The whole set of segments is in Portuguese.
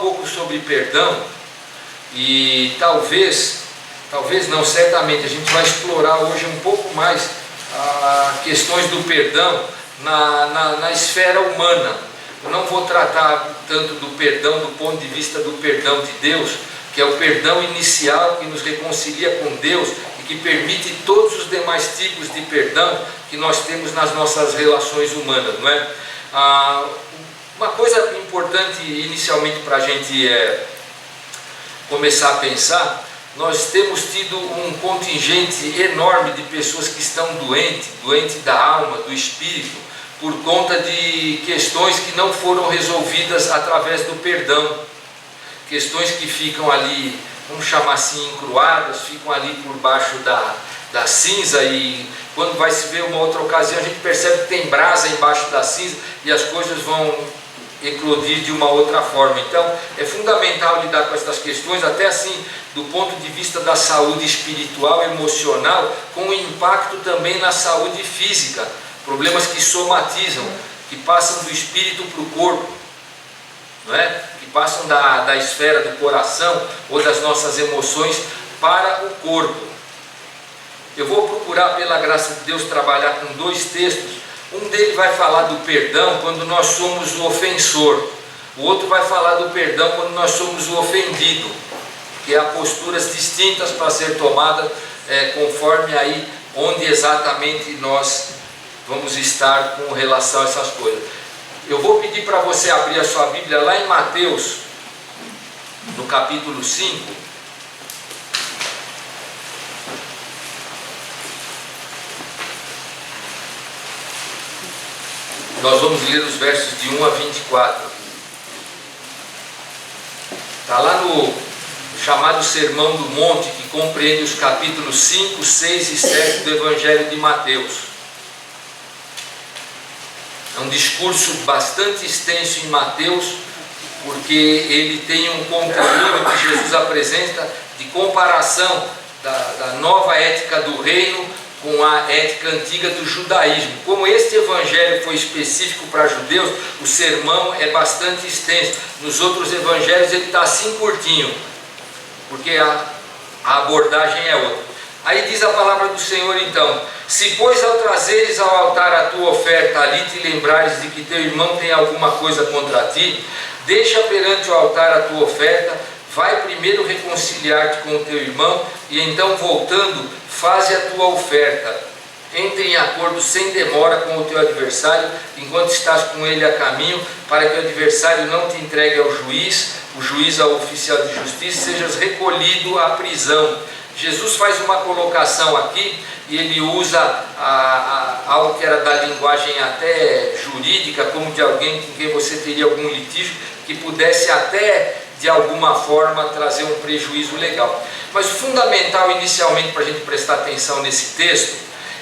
pouco sobre perdão, e talvez não, certamente a gente vai explorar hoje um pouco mais questões do perdão na esfera humana. Eu não vou tratar tanto do perdão do ponto de vista do perdão de Deus, que é o perdão inicial que nos reconcilia com Deus e que permite todos os demais tipos de perdão que nós temos nas nossas relações humanas, não é? Uma coisa importante inicialmente para a gente começar a pensar: nós temos tido um contingente enorme de pessoas que estão doentes da alma, do espírito, por conta de questões que não foram resolvidas através do perdão, questões que ficam ali, vamos chamar assim, encruadas, ficam ali por baixo da cinza, e quando vai se ver uma outra ocasião a gente percebe que tem brasa embaixo da cinza e as coisas vão eclodir de uma outra forma. Então é fundamental lidar com essas questões, até assim do ponto de vista da saúde espiritual, emocional, com impacto também na saúde física, problemas que somatizam, que passam do espírito para o corpo, não é? Que passam da esfera do coração ou das nossas emoções para o corpo. Eu vou procurar, pela graça de Deus, trabalhar com dois textos. Um deles vai falar do perdão quando nós somos o ofensor. O outro vai falar do perdão quando nós somos o ofendido, que há posturas distintas para ser tomadas conforme aí onde exatamente nós vamos estar com relação a essas coisas. Eu vou pedir para você abrir a sua Bíblia lá em Mateus, no capítulo 5. Nós vamos ler os versos de 1 a 24. Está lá no chamado Sermão do Monte, que compreende os capítulos 5, 6 e 7 do Evangelho de Mateus. É um discurso bastante extenso em Mateus, porque ele tem um conteúdo que Jesus apresenta de comparação da nova ética do reino com a ética antiga do judaísmo. Como este evangelho foi específico para judeus, o sermão é bastante extenso. Nos outros evangelhos ele está assim curtinho, porque a abordagem é outra. Aí diz a palavra do Senhor então: se pois ao trazeres ao altar a tua oferta, ali te lembrares de que teu irmão tem alguma coisa contra ti, deixa perante o altar a tua oferta, vai primeiro reconciliar-te com o teu irmão, e então voltando, faze a tua oferta. Entre em acordo sem demora com o teu adversário, enquanto estás com ele a caminho, para que o adversário não te entregue ao juiz, o juiz ao oficial de justiça, sejas recolhido à prisão. Jesus faz uma colocação aqui, e ele usa algo que era da linguagem até jurídica, como de alguém com quem você teria algum litígio, que pudesse até de alguma forma trazer um prejuízo legal. Mas o fundamental inicialmente para a gente prestar atenção nesse texto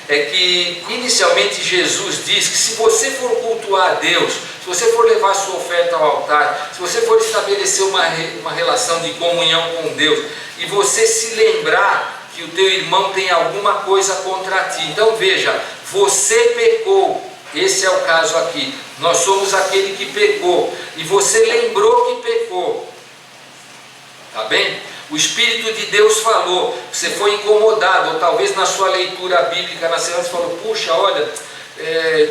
é que inicialmente Jesus diz que se você for cultuar a Deus, se você for levar sua oferta ao altar, se você for estabelecer uma relação de comunhão com Deus, e você se lembrar que o teu irmão tem alguma coisa contra ti, então veja, você pecou. Esse é o caso aqui. Nós somos aquele que pecou, e você lembrou que pecou. Tá bem? O Espírito de Deus falou, você foi incomodado, ou talvez na sua leitura bíblica na semana você falou: puxa, olha,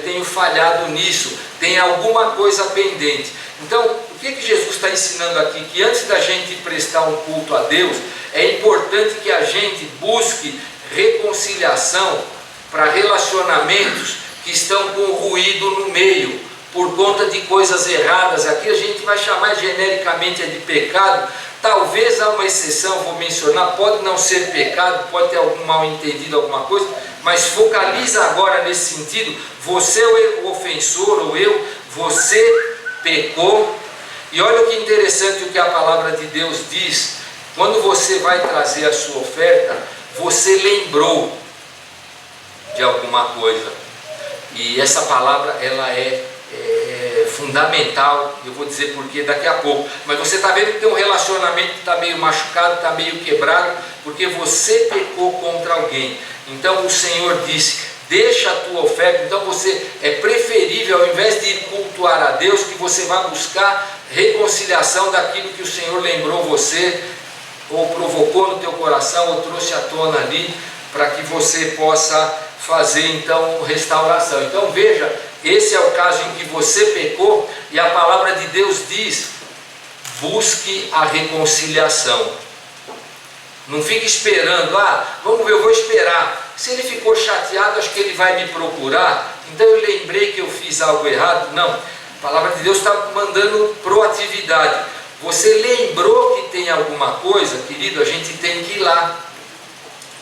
tenho falhado nisso, tem alguma coisa pendente. Então, o que Jesus está ensinando aqui? Que antes da gente prestar um culto a Deus, é importante que a gente busque reconciliação para relacionamentos que estão com ruído no meio, por conta de coisas erradas. Aqui a gente vai chamar genericamente de pecado. Talvez há uma exceção, vou mencionar, pode não ser pecado, pode ter algum mal entendido, alguma coisa, mas focaliza agora nesse sentido: você é o ofensor, ou você pecou. E olha que interessante o que a palavra de Deus diz: quando você vai trazer a sua oferta, você lembrou de alguma coisa. E essa palavra, ela é fundamental, eu vou dizer porquê daqui a pouco. Mas você está vendo que tem um relacionamento que está meio machucado, está meio quebrado, porque você pecou contra alguém. Então o Senhor disse: deixa a tua oferta. Então é preferível, ao invés de ir cultuar a Deus, que você vá buscar reconciliação daquilo que o Senhor lembrou você, ou provocou no teu coração, ou trouxe à tona ali, para que você possa fazer então restauração. Então veja, esse é o caso em que você pecou, e a palavra de Deus diz: busque a reconciliação. Não fique esperando, vamos ver, eu vou esperar. Se ele ficou chateado, acho que ele vai me procurar, então eu lembrei que eu fiz algo errado. Não, a palavra de Deus está mandando proatividade. Você lembrou que tem alguma coisa, querido, a gente tem que ir lá.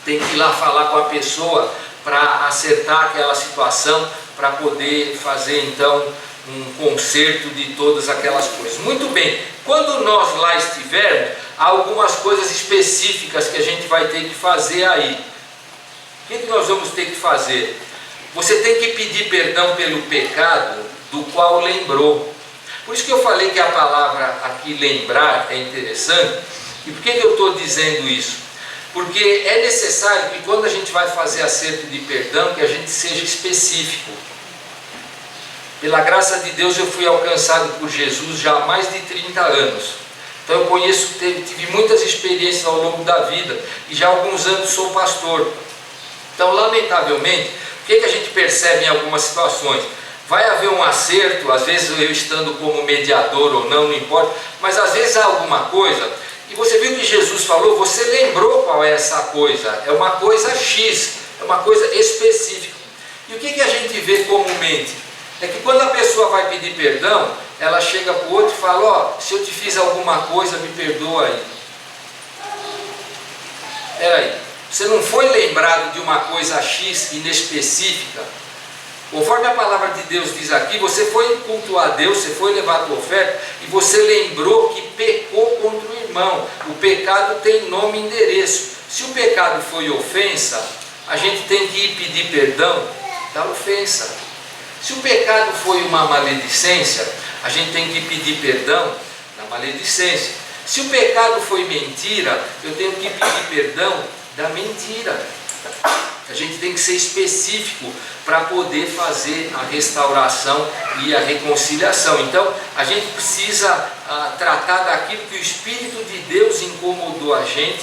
Tem que ir lá falar com a pessoa para acertar aquela situação, para poder fazer então um conserto de todas aquelas coisas. Muito bem, quando nós lá estivermos, há algumas coisas específicas que a gente vai ter que fazer aí. O que nós vamos ter que fazer? Você tem que pedir perdão pelo pecado do qual lembrou. Por isso que eu falei que a palavra aqui lembrar é interessante. E por que eu estou dizendo isso? Porque é necessário que quando a gente vai fazer acerto de perdão, que a gente seja específico. Pela graça de Deus eu fui alcançado por Jesus já há mais de 30 anos. Então eu tive muitas experiências ao longo da vida, e já há alguns anos sou pastor. Então, lamentavelmente, o que a gente percebe em algumas situações? Vai haver um acerto, às vezes eu estando como mediador ou não importa, mas às vezes há alguma coisa, e você viu que Jesus falou, você lembrou qual é essa coisa, é uma coisa X, é uma coisa específica. E o que a gente vê comumente? É que quando a pessoa vai pedir perdão, ela chega para o outro e fala: se eu te fiz alguma coisa, me perdoa aí. Peraí, você não foi lembrado de uma coisa X inespecífica? Conforme a palavra de Deus diz aqui, você foi cultuar a Deus, você foi levar a tua oferta, e você lembrou que pecou contra o irmão. O pecado tem nome e endereço. Se o pecado foi ofensa, a gente tem que ir pedir perdão da ofensa. Se o pecado foi uma maledicência, a gente tem que pedir perdão da maledicência. Se o pecado foi mentira, eu tenho que pedir perdão da mentira. A gente tem que ser específico para poder fazer a restauração e a reconciliação. Então, a gente precisa tratar daquilo que o Espírito de Deus incomodou a gente,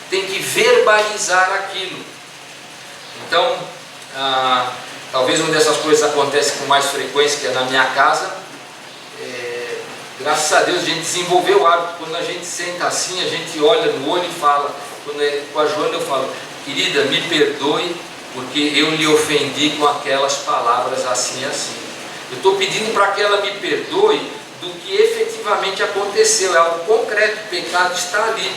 tem que verbalizar aquilo. Então, talvez uma dessas coisas aconteça com mais frequência, que é na minha casa. Graças a Deus a gente desenvolveu o hábito. Quando a gente senta assim, a gente olha no olho e fala. Com a Joana eu falo: querida, me perdoe porque eu lhe ofendi com aquelas palavras assim e assim. Eu estou pedindo para que ela me perdoe do que efetivamente aconteceu, é algo concreto, o pecado está ali.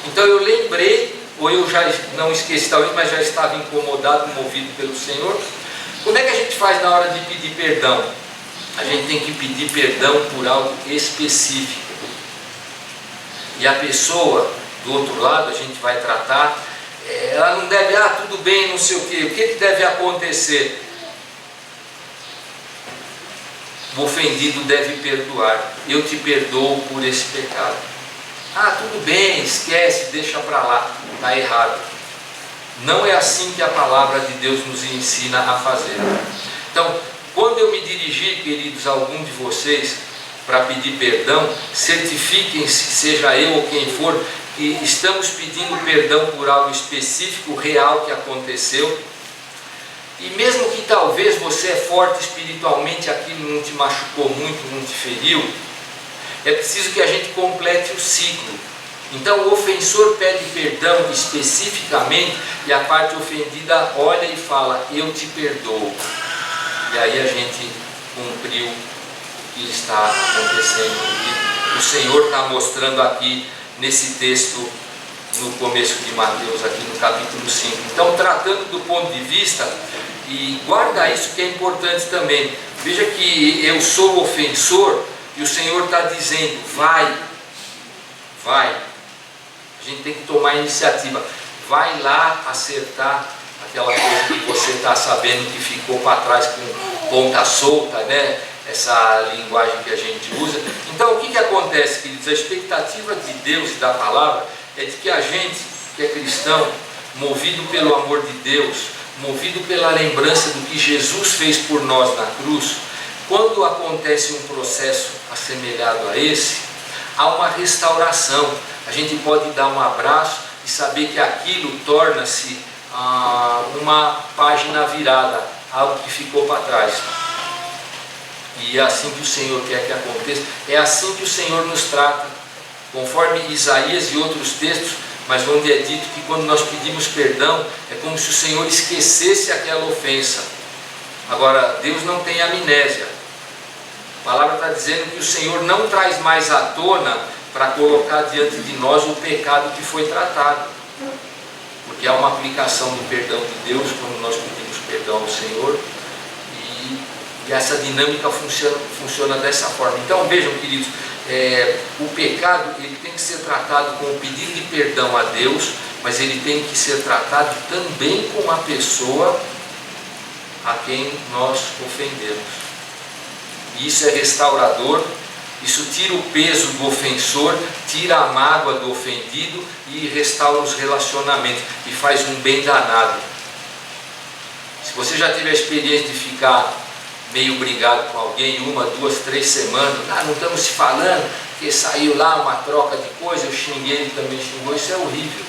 Então eu lembrei, ou eu já não esqueci talvez, mas já estava incomodado, movido pelo Senhor. Como é que a gente faz na hora de pedir perdão? A gente tem que pedir perdão por algo específico. E a pessoa do outro lado, a gente vai tratar, ela não deve, tudo bem, não sei o que deve acontecer? O ofendido deve perdoar. Eu te perdoo por esse pecado. Tudo bem, esquece, deixa para lá. Está errado. Não é assim que a palavra de Deus nos ensina a fazer. Então, quando eu me dirigir, queridos, a algum de vocês para pedir perdão, certifiquem-se, seja eu ou quem for, que estamos pedindo perdão por algo específico, real, que aconteceu. E mesmo que talvez você é forte espiritualmente, aquilo não te machucou muito, não te feriu, é preciso que a gente complete o ciclo. Então o ofensor pede perdão especificamente, e a parte ofendida olha e fala: eu te perdoo. E aí a gente cumpriu o que está acontecendo. E o Senhor está mostrando aqui nesse texto, no começo de Mateus, aqui no capítulo 5. Então, tratando do ponto de vista, e guarda isso que é importante também. Veja que eu sou o ofensor, e o Senhor está dizendo: vai. A gente tem que tomar a iniciativa. Vai lá acertar aquela coisa que você está sabendo que ficou para trás com ponta solta, né? Essa linguagem que a gente usa. Então o que acontece, queridos? A expectativa de Deus e da palavra é de que a gente, que é cristão, movido pelo amor de Deus, movido pela lembrança do que Jesus fez por nós na cruz, quando acontece um processo assemelhado a esse, há uma restauração. A gente pode dar um abraço e saber que aquilo torna-se uma página virada, algo que ficou para trás. E é assim que o Senhor quer que aconteça, é assim que o Senhor nos trata, conforme Isaías e outros textos, mas onde é dito que quando nós pedimos perdão, é como se o Senhor esquecesse aquela ofensa. Agora, Deus não tem amnésia. A palavra está dizendo que o Senhor não traz mais à tona para colocar diante de nós o pecado que foi tratado. Porque há uma aplicação do perdão de Deus quando nós pedimos perdão ao Senhor, e essa dinâmica funciona dessa forma. Então vejam, queridos, o pecado ele tem que ser tratado com o pedido de perdão a Deus, mas ele tem que ser tratado também com a pessoa a quem nós ofendemos. E isso é restaurador. Isso tira o peso do ofensor, tira a mágoa do ofendido e restaura os relacionamentos e faz um bem danado. Se você já teve a experiência de ficar meio brigado com alguém 1, 2, 3 semanas, não estamos se falando, porque saiu lá uma troca de coisa, eu xinguei, ele também xingou, isso é horrível.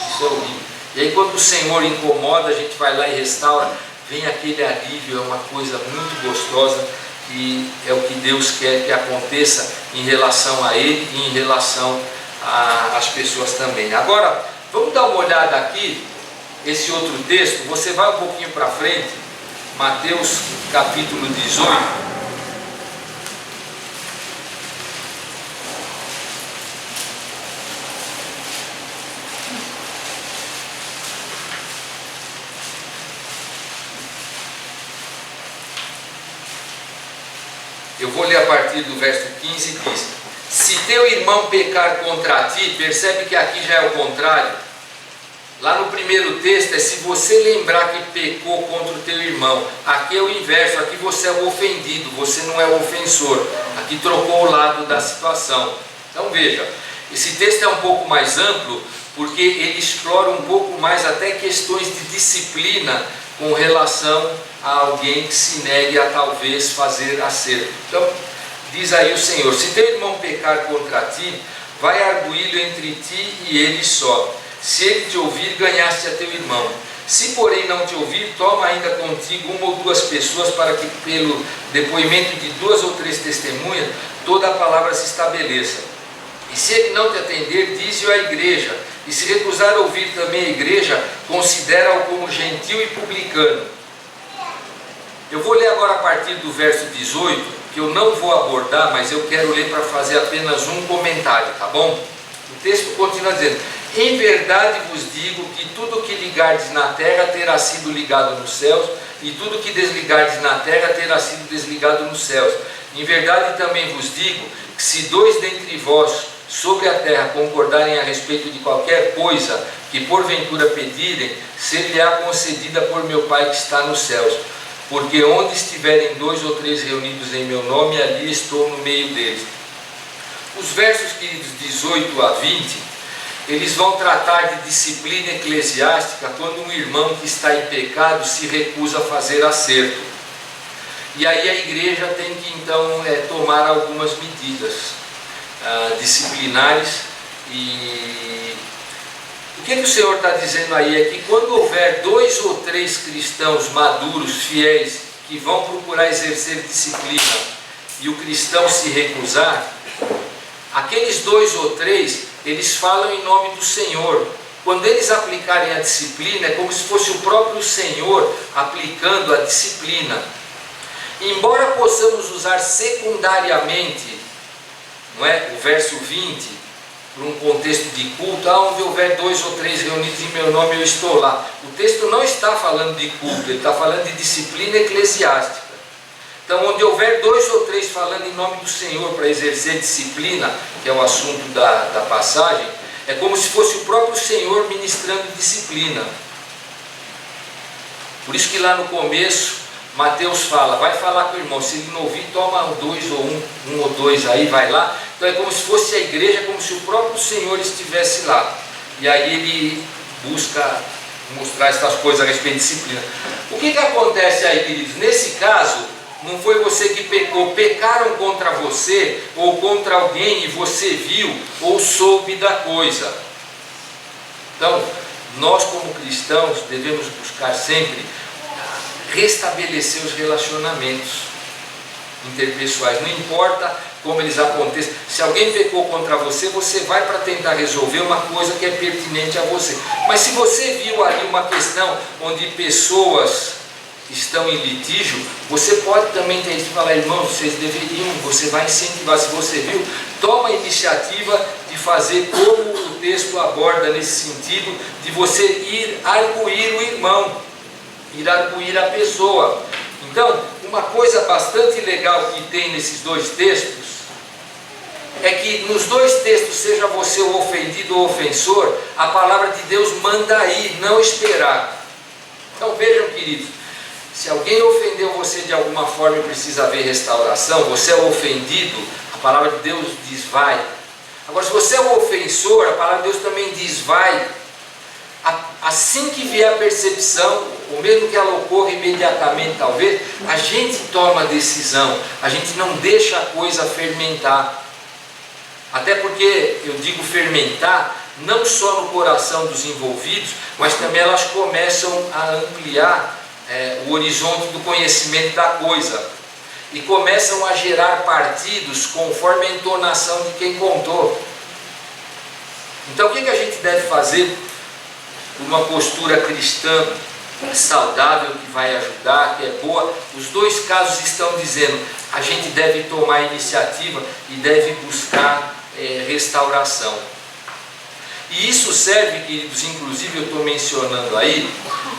Isso é horrível. E aí quando o Senhor incomoda, a gente vai lá e restaura, vem aquele alívio, é uma coisa muito gostosa. E é o que Deus quer que aconteça em relação a Ele e em relação às pessoas também. Agora, vamos dar uma olhada aqui, esse outro texto. Você vai um pouquinho para frente, Mateus capítulo 18. Eu vou ler a partir do verso 15, diz: se teu irmão pecar contra ti, percebe que aqui já é o contrário. Lá no primeiro texto é se você lembrar que pecou contra o teu irmão. Aqui é o inverso, aqui você é o ofendido, você não é o ofensor. Aqui trocou o lado da situação. Então veja, esse texto é um pouco mais amplo, porque ele explora um pouco mais até questões de disciplina com relação a alguém que se negue a talvez fazer acerto. Então, diz aí o Senhor: se teu irmão pecar contra ti, vai arguí-lo entre ti e ele só. Se ele te ouvir, ganhaste a teu irmão. Se porém não te ouvir, toma ainda contigo 1 ou 2 pessoas, para que pelo depoimento de 2 ou 3 testemunhas, toda a palavra se estabeleça. E se ele não te atender, dize-o à igreja. E se recusar a ouvir também a igreja, considera-o como gentil e publicano. Eu vou ler agora a partir do verso 18, que eu não vou abordar, mas eu quero ler para fazer apenas um comentário, tá bom? O texto continua dizendo: em verdade vos digo que tudo que ligardes na terra terá sido ligado nos céus, e tudo que desligardes na terra terá sido desligado nos céus. Em verdade também vos digo que se 2 dentre vós sobre a terra concordarem a respeito de qualquer coisa que porventura pedirem, ser-lhe-á concedida por meu Pai que está nos céus. Porque onde estiverem 2 ou 3 reunidos em meu nome, ali estou no meio deles. Os versos, queridos, 18 a 20, eles vão tratar de disciplina eclesiástica quando um irmão que está em pecado se recusa a fazer acerto. E aí a igreja tem que então tomar algumas medidas disciplinares. E o que o Senhor está dizendo aí é que quando houver 2 ou 3 cristãos maduros, fiéis, que vão procurar exercer disciplina, e o cristão se recusar, aqueles 2 ou 3, eles falam em nome do Senhor. Quando eles aplicarem a disciplina, é como se fosse o próprio Senhor aplicando a disciplina. Embora possamos usar secundariamente, não é, o verso 20, para um contexto de culto, onde houver 2 ou 3 reunidos em meu nome, eu estou lá. O texto não está falando de culto, ele está falando de disciplina eclesiástica. Então, onde houver 2 ou 3 falando em nome do Senhor para exercer disciplina, que é o assunto da passagem, é como se fosse o próprio Senhor ministrando disciplina. Por isso que lá no começo, Mateus fala, vai falar com o irmão, se ele não ouvir, toma 2 ou 1 ou 2 aí, vai lá. Então é como se fosse a igreja, como se o próprio Senhor estivesse lá. E aí ele busca mostrar essas coisas a respeito de disciplina. O que acontece aí, queridos? Nesse caso, não foi você que pecou, pecaram contra você ou contra alguém e você viu ou soube da coisa. Então, nós como cristãos devemos buscar sempre restabelecer os relacionamentos interpessoais, não importa como eles aconteçam. Se alguém pecou contra você, você vai para tentar resolver uma coisa que é pertinente a você. Mas se você viu ali uma questão onde pessoas estão em litígio, você pode também ter que falar, irmãos, vocês deveriam, você vai incentivar, se você viu, toma a iniciativa de fazer como o texto aborda nesse sentido, de você ir arguir o irmão, ir arguir a pessoa. Então, uma coisa bastante legal que tem nesses dois textos, é que nos dois textos, seja você o ofendido ou o ofensor, a palavra de Deus manda ir, não esperar. Então vejam, queridos, se alguém ofendeu você de alguma forma e precisa haver restauração, você é o ofendido, a palavra de Deus diz vai. Agora, se você é o ofensor, a palavra de Deus também diz vai. Assim que vier a percepção, ou mesmo que ela ocorra imediatamente talvez, a gente toma a decisão, a gente não deixa a coisa fermentar. Até porque eu digo fermentar, não só no coração dos envolvidos, mas também elas começam a ampliar o horizonte do conhecimento da coisa. E começam a gerar partidos conforme a entonação de quem contou. Então o que a gente deve fazer? Uma postura cristã saudável, que vai ajudar, que é boa. Os dois casos estão dizendo, a gente deve tomar iniciativa e deve buscar restauração. E isso serve, queridos, inclusive eu estou mencionando aí,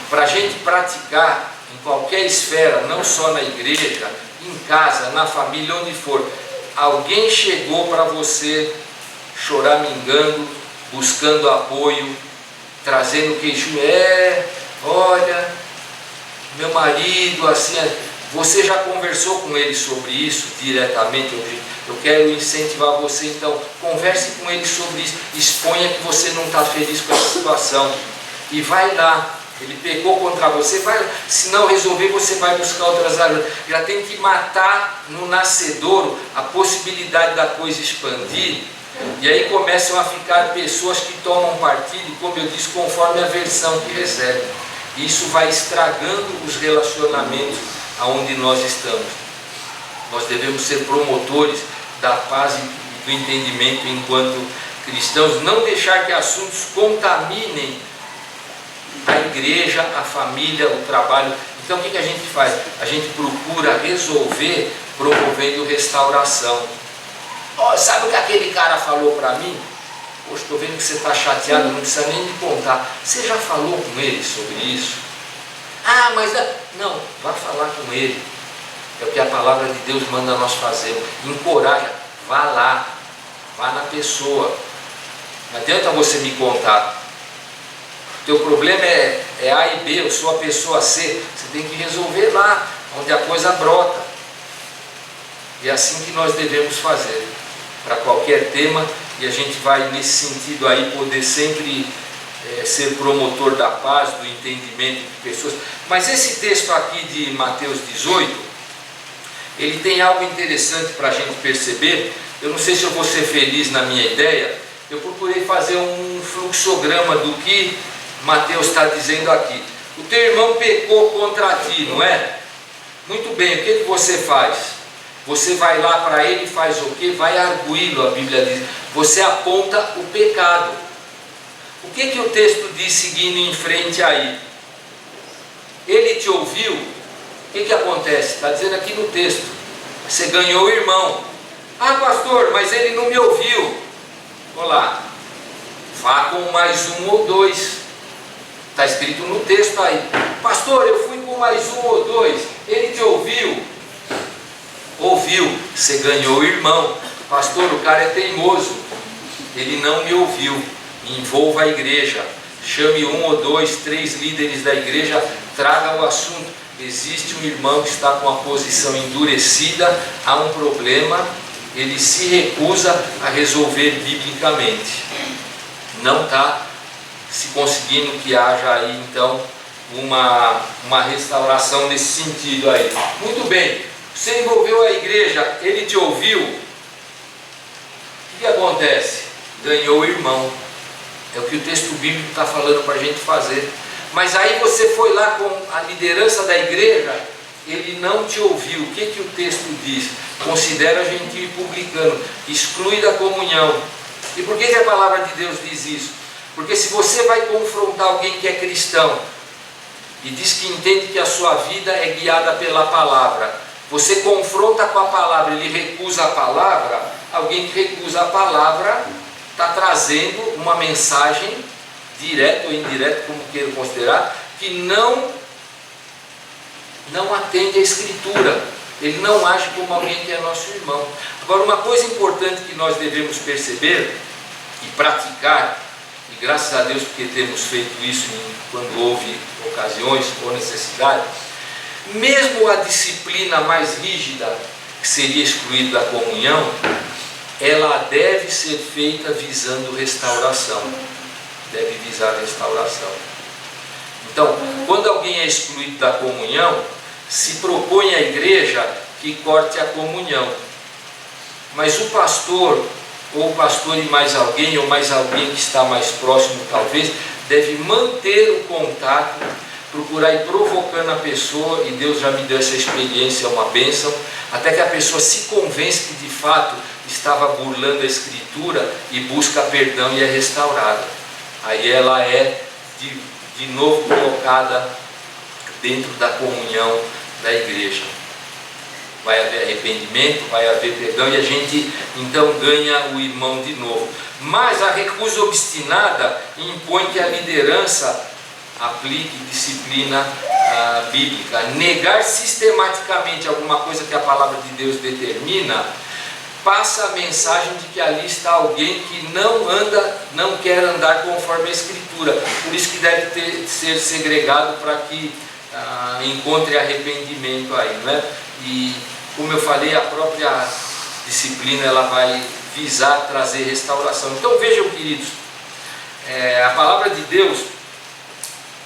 para a gente praticar em qualquer esfera, não só na igreja, em casa, na família, onde for. Alguém chegou para você choramingando, buscando apoio, trazendo queixo, olha, meu marido, assim, você já conversou com ele sobre isso diretamente? Eu quero incentivar você, então, converse com ele sobre isso, exponha que você não está feliz com essa situação, e vai lá. Ele pecou contra você, vai lá. Se não resolver, você vai buscar outras áreas. Já tem que matar no nascedouro a possibilidade da coisa expandir. E aí começam a ficar pessoas que tomam partido, como eu disse, conforme a versão que recebem. Isso vai estragando os relacionamentos aonde nós estamos. Nós devemos ser promotores da paz e do entendimento enquanto cristãos, não deixar que assuntos contaminem a igreja, a família, o trabalho. Então o que a gente faz? A gente procura resolver promovendo restauração. Sabe o que aquele cara falou para mim? Poxa, estou vendo que você está chateado, não precisa nem me contar. Você já falou com ele sobre isso? Mas não, vá falar com ele. É o que a palavra de Deus manda nós fazermos. Encoraja, vá lá, vá na pessoa. Não adianta você me contar. O teu problema é A e B, eu sou a pessoa C. Você tem que resolver lá, onde a coisa brota. E é assim que nós devemos fazer, para qualquer tema, e a gente vai nesse sentido aí poder sempre ser promotor da paz, do entendimento de pessoas. Mas esse texto aqui de Mateus 18, ele tem algo interessante para a gente perceber. Eu não sei se eu vou ser feliz na minha ideia. Eu procurei fazer um fluxograma do que Mateus está dizendo aqui. O teu irmão pecou contra ti, não é? Muito bem, o que você faz? Você vai lá para ele e faz o quê? Vai arguí-lo, a Bíblia diz. Você aponta o pecado. O que o texto diz seguindo em frente aí? Ele te ouviu? O que acontece? Está dizendo aqui no texto. Você ganhou o irmão. Pastor, mas ele não me ouviu. Olha lá. Vá com mais um ou dois. Está escrito no texto aí. Pastor, eu fui com mais um ou dois. Ele te ouviu? Ouviu. Você ganhou o irmão. Pastor, o cara é teimoso. Ele não me ouviu. Envolva a igreja. Chame um ou dois, 3 líderes da igreja. Traga o assunto. Existe um irmão que está com a posição endurecida. Há um problema. Ele se recusa a resolver biblicamente. Não está se conseguindo que haja aí então uma restauração nesse sentido aí. Muito bem, você envolveu a igreja, ele te ouviu, o que acontece? Ganhou o irmão. É o que o texto bíblico está falando para a gente fazer. Mas aí você foi lá com a liderança da igreja, ele não te ouviu. O que o texto diz? Considera gentil e publicano, exclui da comunhão. E por que a palavra de Deus diz isso? Porque se você vai confrontar alguém que é cristão e diz que entende que a sua vida é guiada pela palavra, você confronta com a palavra, ele recusa a palavra, alguém que recusa a palavra está trazendo uma mensagem, direta ou indireta, como queira considerar, que não atende à Escritura. Ele não age como alguém que é nosso irmão. Agora, uma coisa importante que nós devemos perceber e praticar, e graças a Deus porque temos feito isso quando houve ocasiões ou necessidade, mesmo a disciplina mais rígida, que seria excluída da comunhão, ela deve ser feita visando restauração. Deve visar restauração. Então, quando alguém é excluído da comunhão, se propõe à igreja que corte a comunhão. Mas o pastor, ou o pastor e mais alguém, ou mais alguém que está mais próximo talvez, deve manter o contato, procurar ir provocando a pessoa, e Deus já me deu essa experiência, é uma bênção, até que a pessoa se convence que de fato estava burlando a Escritura e busca perdão e é restaurada. Aí ela é de novo colocada dentro da comunhão da igreja. Vai haver arrependimento, vai haver perdão e a gente então ganha o irmão de novo. Mas a recusa obstinada impõe que a liderança aplique disciplina bíblica. Negar sistematicamente alguma coisa que a palavra de Deus determina passa a mensagem de que ali está alguém que não quer andar conforme a Escritura. Por isso que deve ser segregado para que encontre arrependimento aí, não é? E como eu falei, a própria disciplina ela vai visar trazer restauração. Então vejam, queridos, a palavra de Deus,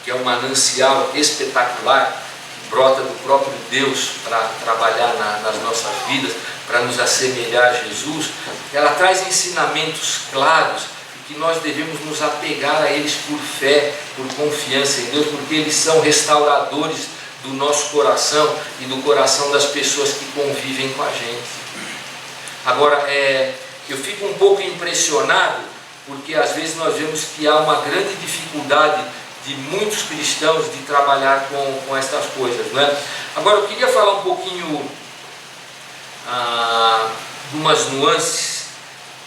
que é um manancial espetacular, que brota do próprio Deus para trabalhar nas nossas vidas, para nos assemelhar a Jesus, ela traz ensinamentos claros e que nós devemos nos apegar a eles por fé, por confiança em Deus, porque eles são restauradores do nosso coração e do coração das pessoas que convivem com a gente. Agora, eu fico um pouco impressionado, porque às vezes nós vemos que há uma grande dificuldade de muitos cristãos de trabalhar com estas coisas, não é? Agora, eu queria falar um pouquinho de umas nuances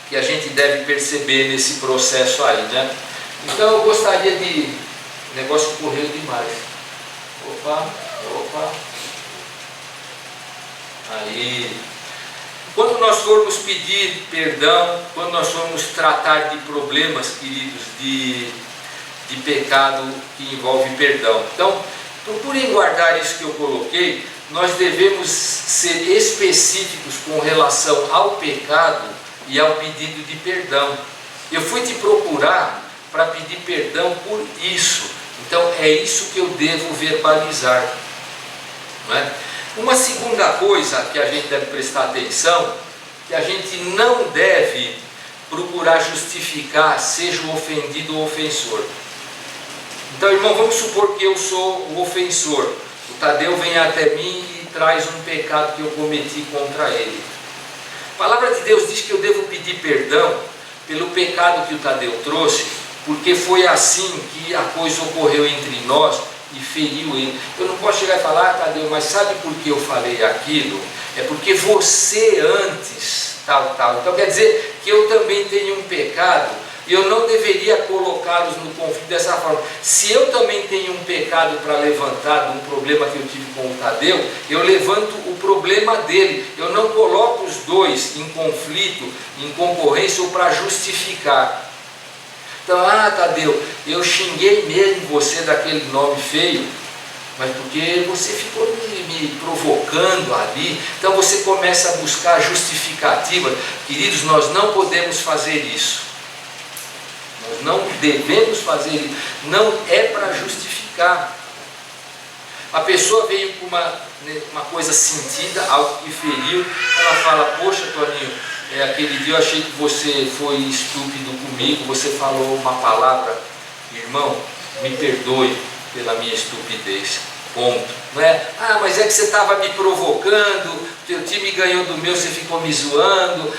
que a gente deve perceber nesse processo aí, né? Então eu gostaria de... O negócio correu demais. Opa. Aí. Quando nós formos pedir perdão, quando nós formos tratar de problemas, queridos, de pecado que envolve perdão. Então, procurem guardar isso que eu coloquei. Nós devemos ser específicos com relação ao pecado e ao pedido de perdão. Eu fui te procurar para pedir perdão por isso. Então é isso que eu devo verbalizar, não é? Uma segunda coisa que a gente deve prestar atenção, que a gente não deve procurar justificar, seja o ofendido ou o ofensor. Então, irmão, vamos supor que eu sou o ofensor. O Tadeu vem até mim e traz um pecado que eu cometi contra ele. A palavra de Deus diz que eu devo pedir perdão pelo pecado que o Tadeu trouxe, porque foi assim que a coisa ocorreu entre nós e feriu ele. Eu não posso chegar e falar, Tadeu, mas sabe por que eu falei aquilo? É porque você antes, tal. Então quer dizer que eu também tenho um pecado e eu não deveria colocá-los no conflito dessa forma. Se eu também tenho um pecado para levantar de um problema que eu tive com o Tadeu, eu levanto o problema dele. Eu não coloco os dois em conflito, em concorrência ou para justificar. Então, Tadeu, eu xinguei mesmo você daquele nome feio, mas porque você ficou me provocando ali. Então você começa a buscar justificativa. Queridos, nós não podemos fazer isso. Nós não devemos fazer isso. Não é para justificar. A pessoa veio com uma coisa sentida, algo que feriu. Ela fala: poxa, Toninho, aquele dia eu achei que você foi estúpido comigo. Você falou uma palavra. Irmão, me perdoe pela minha estupidez. Ponto. Não é? Ah, mas é que você estava me provocando, teu time ganhou do meu, você ficou me zoando.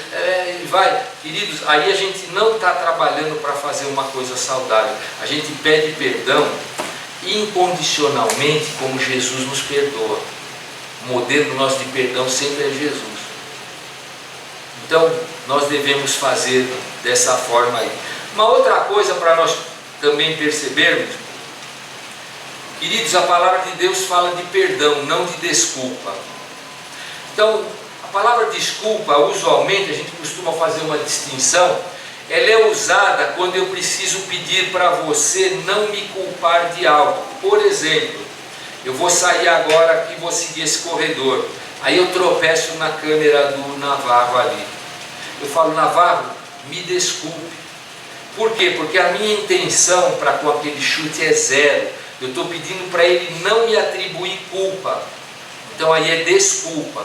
Vai, queridos, aí a gente não está trabalhando para fazer uma coisa saudável. A gente pede perdão incondicionalmente, como Jesus nos perdoa. O modelo nosso de perdão sempre é Jesus. Então, nós devemos fazer dessa forma aí. Uma outra coisa para nós também percebermos, queridos, a palavra de Deus fala de perdão, não de desculpa. Então, a palavra desculpa, usualmente, a gente costuma fazer uma distinção, ela é usada quando eu preciso pedir para você não me culpar de algo. Por exemplo, eu vou sair agora aqui e vou seguir esse corredor. Aí eu tropeço na câmera do Navarro ali. Eu falo: Navarro, me desculpe. Por quê? Porque a minha intenção para com aquele chute é zero. Eu estou pedindo para ele não me atribuir culpa. Então aí é desculpa.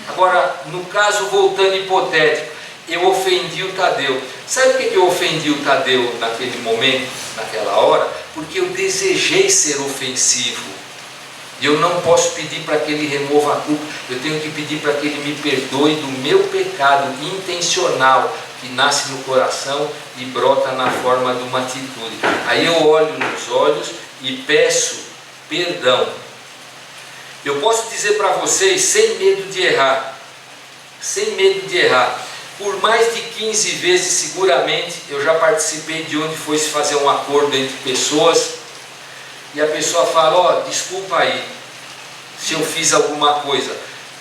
Agora, no caso, voltando hipotético, eu ofendi o Tadeu. Sabe por que eu ofendi o Tadeu naquele momento, naquela hora? Porque eu desejei ser ofensivo. E eu não posso pedir para que ele remova a culpa. Eu tenho que pedir para que ele me perdoe do meu pecado intencional, que nasce no coração e brota na forma de uma atitude. Aí eu olho nos olhos e peço perdão. Eu posso dizer para vocês, sem medo de errar, por mais de 15 vezes seguramente, eu já participei de onde foi se fazer um acordo entre pessoas, e a pessoa fala: ó, desculpa aí, se eu fiz alguma coisa.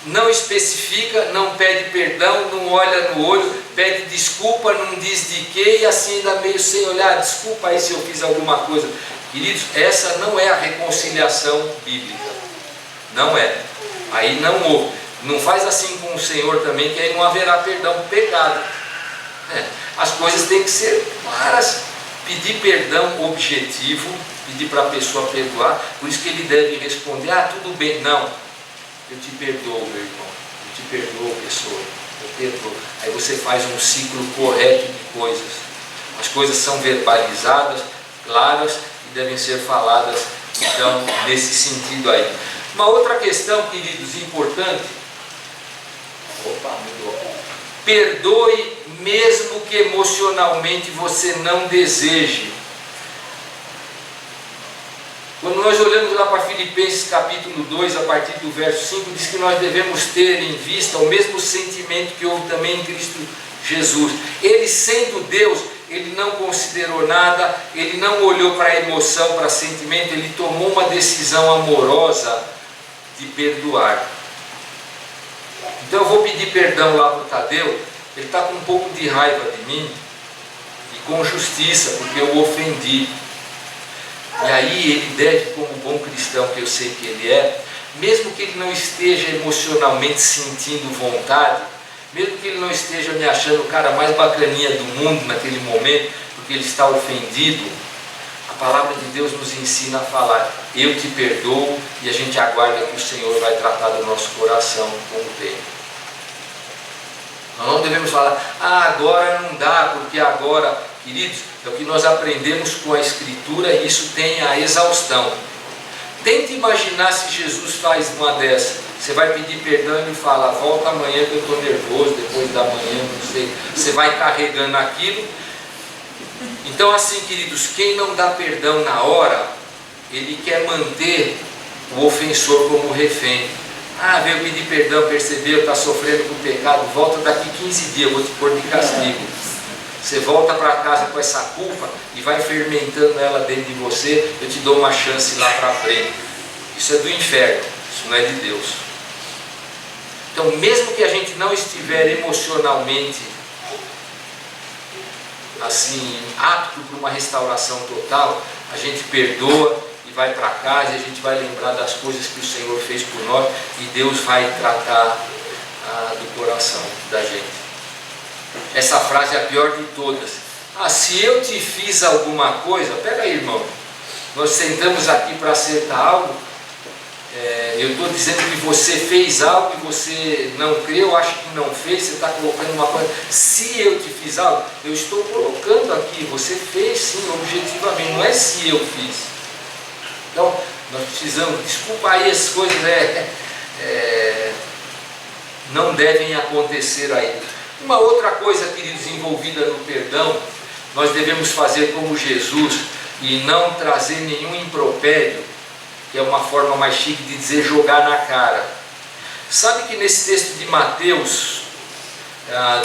Não especifica, não pede perdão, não olha no olho, pede desculpa, não diz de quê, e assim ainda meio sem olhar: desculpa aí se eu fiz alguma coisa. Queridos, essa não é a reconciliação bíblica. Não é. Aí não houve. Não faz assim com o Senhor também, que aí não haverá perdão por pecado. As coisas têm que ser claras. Pedir perdão objetivo, pedir para a pessoa perdoar. Por isso que ele deve responder: ah, tudo bem. Não, eu te perdoo, meu irmão. Eu te perdoo, pessoa. Eu perdoo. Aí você faz um ciclo correto de coisas. As coisas são verbalizadas, claras, e devem ser faladas, então, nesse sentido aí. Uma outra questão, queridos, importante. Perdoe mesmo que emocionalmente você não deseje. Quando nós olhamos lá para Filipenses capítulo 2, a partir do verso 5, diz que nós devemos ter em vista o mesmo sentimento que houve também em Cristo Jesus. Ele, sendo Deus, ele não considerou nada, ele não olhou para a emoção, para o sentimento, ele tomou uma decisão amorosa de perdoar. Então eu vou pedir perdão lá para o Tadeu. Ele está com um pouco de raiva de mim, e com justiça, porque eu o ofendi. E aí ele deve, como bom cristão que eu sei que ele é, mesmo que ele não esteja emocionalmente sentindo vontade, mesmo que ele não esteja me achando o cara mais bacaninha do mundo naquele momento, porque ele está ofendido, a palavra de Deus nos ensina a falar: eu te perdoo, e a gente aguarda que o Senhor vai tratar do nosso coração com o tempo. Nós não devemos falar: ah, agora não dá, porque agora, queridos, é o que nós aprendemos com a Escritura, e isso tem a exaustão. Tente imaginar se Jesus faz uma dessa. Você vai pedir perdão e ele fala: volta amanhã que eu estou nervoso, depois da manhã, não sei. Você vai carregando aquilo. Então, assim, queridos, quem não dá perdão na hora, ele quer manter o ofensor como refém. Ah, veio pedir perdão, percebeu, está sofrendo com o pecado, volta daqui 15 dias, eu vou te pôr de castigo. Você volta para casa com essa culpa e vai fermentando ela dentro de você. Eu te dou uma chance lá para frente. Isso é do inferno, isso não é de Deus. Então, mesmo que a gente não estiver emocionalmente assim, apto para uma restauração total, a gente perdoa e vai para casa, e a gente vai lembrar das coisas que o Senhor fez por nós, e Deus vai tratar do coração da gente. Essa frase é a pior de todas. Se eu te fiz alguma coisa, pega aí, irmão, nós sentamos aqui para acertar algo, eu estou dizendo que você fez algo e você não creu, acha que não fez, você está colocando uma coisa. Se eu te fiz algo, eu estou colocando aqui, você fez sim, objetivamente, não é se eu fiz. Então, nós precisamos, desculpa aí, as coisas não devem acontecer aí. Uma outra coisa, queridos, envolvida no perdão, nós devemos fazer como Jesus e não trazer nenhum impropério, que é uma forma mais chique de dizer jogar na cara. Sabe que nesse texto de Mateus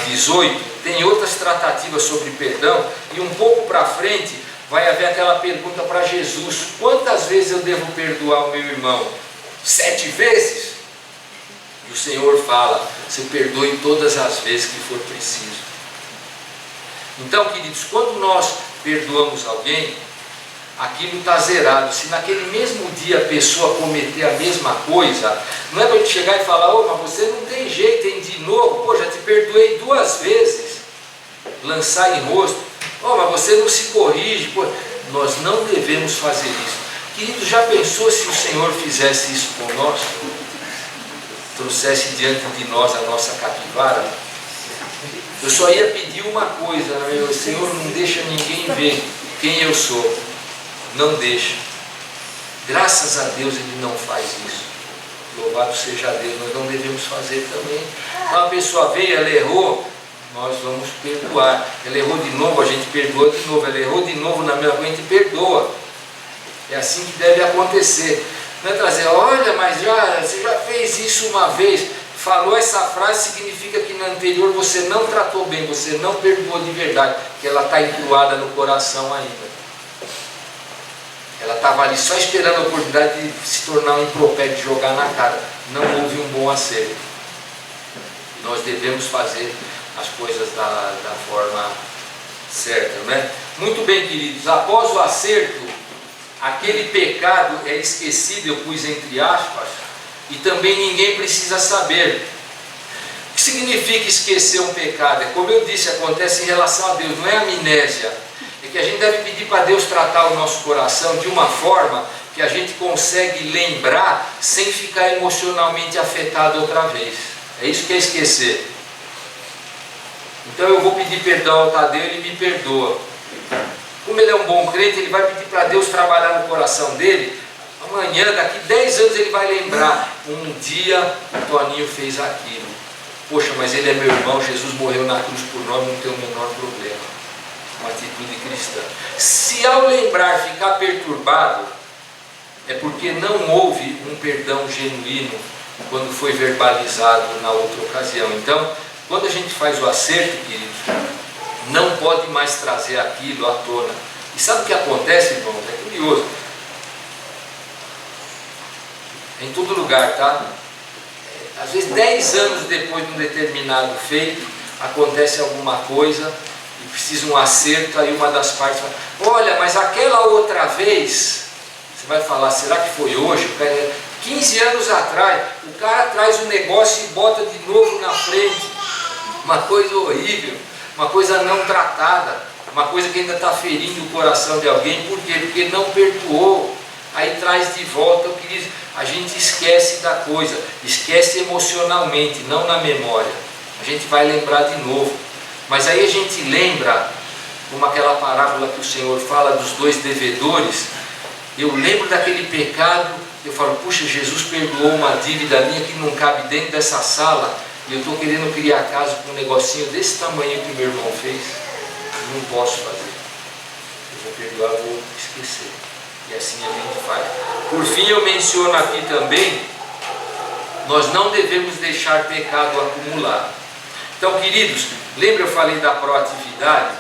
18 tem outras tratativas sobre perdão, e um pouco para frente vai haver aquela pergunta para Jesus: quantas vezes eu devo perdoar o meu irmão? 7 vezes? E o Senhor fala: você perdoe todas as vezes que for preciso. Então, queridos, quando nós perdoamos alguém, aquilo está zerado. Se naquele mesmo dia a pessoa cometer a mesma coisa, não é para ele chegar e falar: mas você não tem jeito, hein, de novo, já te perdoei 2 vezes, lançar em rosto, mas você não se corrige, nós não devemos fazer isso. Querido, já pensou se o Senhor fizesse isso com nós? Trouxesse diante de nós a nossa capivara? Eu só ia pedir uma coisa: Senhor, não deixa ninguém ver quem eu sou. Não deixa. Graças a Deus Ele não faz isso. Louvado seja Deus. Nós não devemos fazer também. Uma pessoa veio, ela errou, nós vamos perdoar. Ela errou de novo, a gente perdoa de novo. Ela errou de novo na mesma coisa, a gente perdoa. É assim que deve acontecer. Não é trazer: olha, mas você já fez isso uma vez. Falou essa frase, significa que na anterior você não tratou bem, você não perdoou de verdade, que ela está incluada no coração ainda. Ela estava ali só esperando a oportunidade de se tornar um impropério, de jogar na cara. Não houve um bom acerto. Nós devemos fazer as coisas da forma certa, não é? Muito bem, queridos, após o acerto, aquele pecado é esquecido, eu pus entre aspas, e também ninguém precisa saber. O que significa esquecer um pecado? É como eu disse, acontece em relação a Deus, não é amnésia. É que a gente deve pedir para Deus tratar o nosso coração de uma forma que a gente consegue lembrar sem ficar emocionalmente afetado outra vez. É isso que é esquecer. Então eu vou pedir perdão ao Tadeu, ele me perdoa. Como ele é um bom crente, ele vai pedir para Deus trabalhar no coração dele. Amanhã, daqui 10 anos, ele vai lembrar: um dia o Toninho fez aquilo. Poxa, mas ele é meu irmão, Jesus morreu na cruz por nós, não tem o menor problema. Uma atitude cristã. Se ao lembrar ficar perturbado, é porque não houve um perdão genuíno quando foi verbalizado na outra ocasião. Então, quando a gente faz o acerto, queridos, não pode mais trazer aquilo à tona. E sabe o que acontece, irmãos? É curioso. Em todo lugar, tá? Às vezes 10 anos depois de um determinado feito, acontece alguma coisa e precisa um acerto, aí uma das partes fala: olha, mas aquela outra vez, você vai falar: será que foi hoje? 15 anos atrás, o cara traz um negócio e bota de novo na frente, uma coisa horrível, uma coisa não tratada, uma coisa que ainda está ferindo o coração de alguém. Por quê? Porque não perdoou. Aí traz de volta. O que diz: a gente esquece da coisa, esquece emocionalmente, não na memória. A gente vai lembrar de novo, mas aí a gente lembra, como aquela parábola que o Senhor fala dos 2 devedores. Eu lembro daquele pecado, eu falo: puxa, Jesus perdoou uma dívida minha que não cabe dentro dessa sala, e eu estou querendo criar casa com um negocinho desse tamanho que meu irmão fez. Eu não posso fazer. Eu vou perdoar, vou esquecer. E assim a gente faz. Por fim, eu menciono aqui também, nós não devemos deixar pecado acumular. Então, queridos, lembra eu falei da proatividade?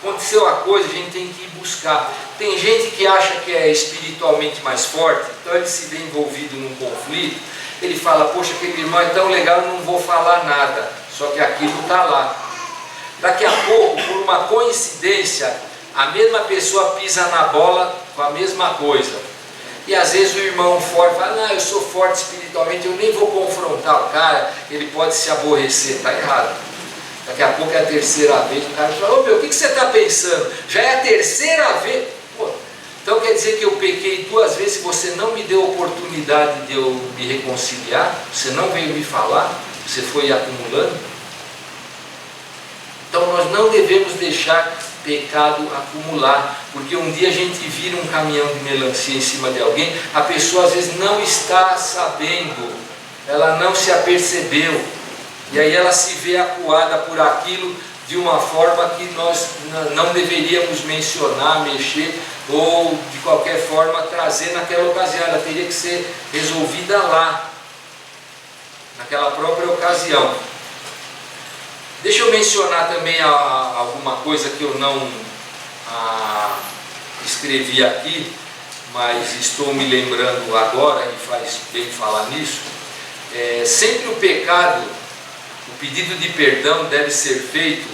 Aconteceu a coisa, a gente tem que ir buscar. Tem gente que acha que é espiritualmente mais forte, então ele se vê envolvido num conflito, ele fala: poxa, aquele irmão é tão legal, eu não vou falar nada. Só que aquilo está lá. Daqui a pouco, por uma coincidência, a mesma pessoa pisa na bola com a mesma coisa. E às vezes o irmão forte fala: não, eu sou forte espiritualmente, eu nem vou confrontar o cara, ele pode se aborrecer. Está errado. Daqui a pouco é a terceira vez, o cara fala, ô meu, o que você está pensando? Já é a terceira vez? Pô, então quer dizer que eu pequei 2 vezes e você não me deu oportunidade de eu me reconciliar? Você não veio me falar? Você foi acumulando? Então nós não devemos deixar pecado acumular, porque um dia a gente vira um caminhão de melancia em cima de alguém, a pessoa às vezes não está sabendo, ela não se apercebeu, e aí ela se vê acuada por aquilo de uma forma que nós não deveríamos mencionar, mexer, ou de qualquer forma trazer naquela ocasião. Ela teria que ser resolvida lá, naquela própria ocasião. Deixa eu mencionar também alguma coisa que eu não escrevi aqui, mas estou me lembrando agora, e faz bem falar nisso. Sempre o pecado, o pedido de perdão deve ser feito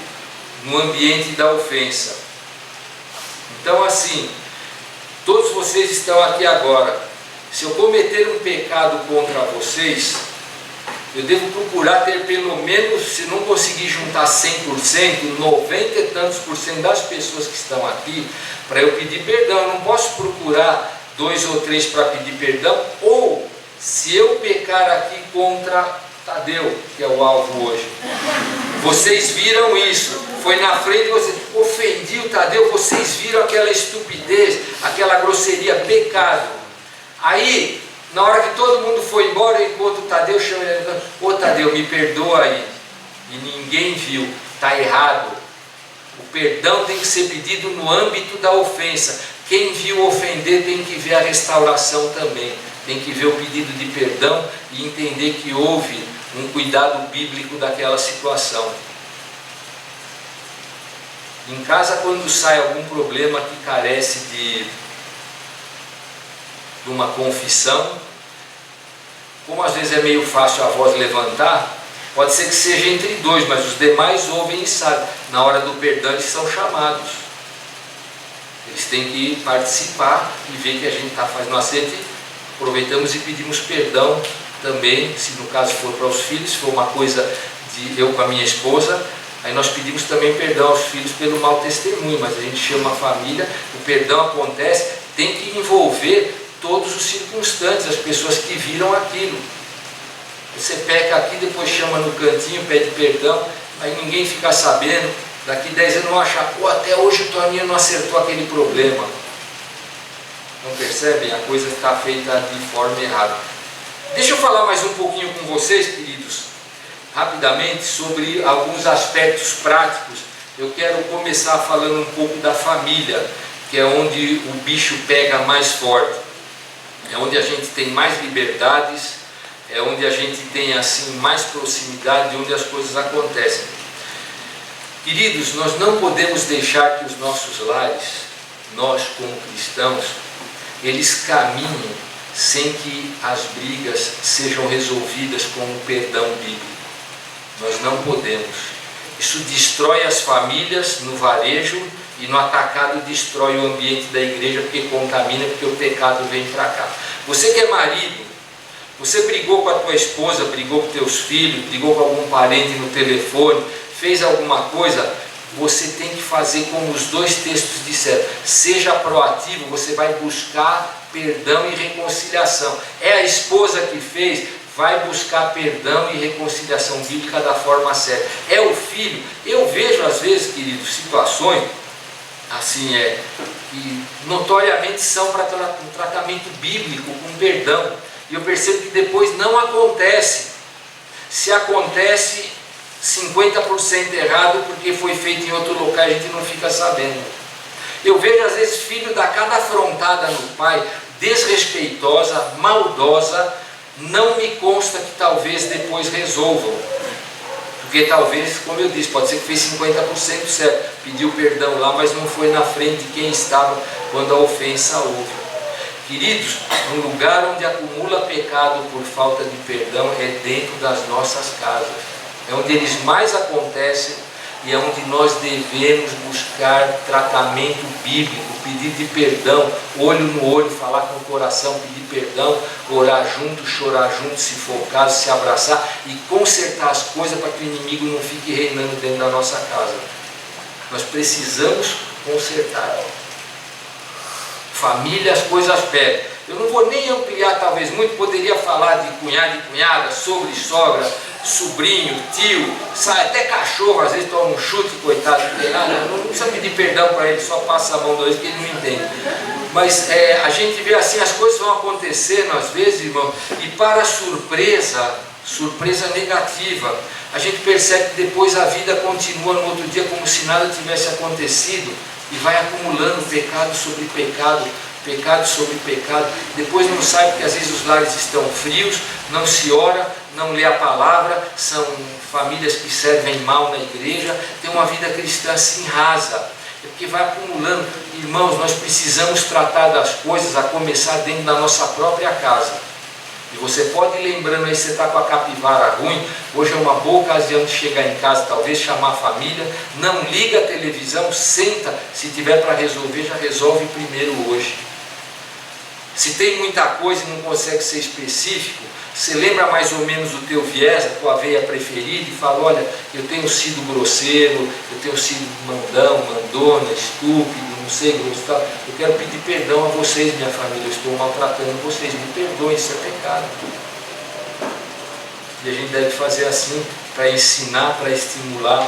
no ambiente da ofensa. Então assim, todos vocês estão aqui agora, se eu cometer um pecado contra vocês, eu devo procurar ter pelo menos, se não conseguir juntar 100%, 90 e tantos % das pessoas que estão aqui, para eu pedir perdão. Eu não posso procurar 2 ou 3 para pedir perdão, ou se eu pecar aqui contra Tadeu, que é o alvo hoje, vocês viram isso, foi na frente de vocês, ofendi o Tadeu, vocês viram aquela estupidez, aquela grosseria, pecado. Aí, na hora que todo mundo foi embora, eu encontro o Tadeu, chamo ele, ô Tadeu, me perdoa aí. E ninguém viu, está errado. O perdão tem que ser pedido no âmbito da ofensa. Quem viu ofender tem que ver a restauração também. Tem que ver o pedido de perdão e entender que houve um cuidado bíblico daquela situação. Em casa, quando sai algum problema que carece de uma confissão, como às vezes é meio fácil a voz levantar, pode ser que seja entre 2, mas os demais ouvem e sabem. Na hora do perdão eles são chamados, eles têm que participar e ver que a gente está fazendo acerto. Aproveitamos e pedimos perdão também, se no caso for para os filhos, se for uma coisa de eu com a minha esposa, aí nós pedimos também perdão aos filhos pelo mau testemunho, mas a gente chama a família, o perdão acontece, tem que envolver todos os circunstantes, as pessoas que viram aquilo. Você peca aqui, depois chama no cantinho, pede perdão, aí ninguém fica sabendo, daqui 10 anos vão achar, pô, até hoje o Toninho não acertou aquele problema. Não percebem? A coisa está feita de forma errada. Deixa eu falar mais um pouquinho com vocês, queridos, rapidamente, sobre alguns aspectos práticos. Eu quero começar falando um pouco da família, que é onde o bicho pega mais forte. É onde a gente tem mais liberdades, é onde a gente tem assim mais proximidade, onde as coisas acontecem. Queridos, nós não podemos deixar que os nossos lares, nós como cristãos, eles caminhem sem que as brigas sejam resolvidas com o perdão bíblico. Nós não podemos. Isso destrói as famílias no varejo, e no atacado destrói o ambiente da igreja, porque contamina, porque o pecado vem para cá. Você que é marido, você brigou com a tua esposa, brigou com teus filhos, brigou com algum parente no telefone, fez alguma coisa, você tem que fazer como os 2 textos disseram, seja proativo, você vai buscar perdão e reconciliação. É a esposa que fez, vai buscar perdão e reconciliação bíblica da forma certa. É o filho. Eu vejo às vezes, queridos, situações assim, que notoriamente são para um tratamento bíblico, com perdão, e eu percebo que depois não acontece. Se acontece, 50% errado, porque foi feito em outro local, a gente não fica sabendo. Eu vejo às vezes filho dar cada afrontada no pai, desrespeitosa, maldosa, não me consta que talvez depois resolvam. Porque talvez, como eu disse, pode ser que fez 50% certo, pediu perdão lá, mas não foi na frente de quem estava quando a ofensa houve. Queridos, um lugar onde acumula pecado por falta de perdão é dentro das nossas casas. É onde eles mais acontecem, e é onde nós devemos buscar tratamento bíblico, pedir de perdão, olho no olho, falar com o coração, pedir perdão, orar junto, chorar junto, se for o caso, se abraçar e consertar as coisas para que o inimigo não fique reinando dentro da nossa casa. Nós precisamos consertar. Família, as coisas pegam. Eu não vou nem ampliar talvez muito, poderia falar de cunhado e cunhada, sogro e sogra, sobrinho, tio, até cachorro, às vezes toma um chute, coitado, não precisa pedir perdão para ele, só passa a mão do outro que ele não entende. Mas a gente vê assim, as coisas vão acontecendo às vezes, irmão, e para surpresa negativa, a gente percebe que depois a vida continua no outro dia como se nada tivesse acontecido, e vai acumulando pecado sobre pecado, pecado sobre pecado, depois não sai porque às vezes os lares estão frios, não se ora, não lê a palavra, são famílias que servem mal na igreja, tem uma vida cristã assim rasa, é porque vai acumulando. Irmãos, nós precisamos tratar das coisas, a começar dentro da nossa própria casa. E você pode ir lembrando aí, você está com a capivara ruim, hoje é uma boa ocasião de chegar em casa, talvez chamar a família, não liga a televisão, senta, se tiver para resolver, já resolve primeiro hoje. Se tem muita coisa e não consegue ser específico, você lembra mais ou menos o teu viés, a tua veia preferida, e fala, olha, eu tenho sido grosseiro, eu tenho sido mandão, mandona, estúpido, não sei, grosso, eu quero pedir perdão a vocês, minha família, eu estou maltratando vocês, me perdoem, isso é pecado. E a gente deve fazer assim, para ensinar, para estimular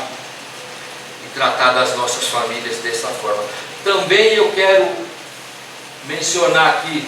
e tratar das nossas famílias dessa forma. Também eu quero mencionar aqui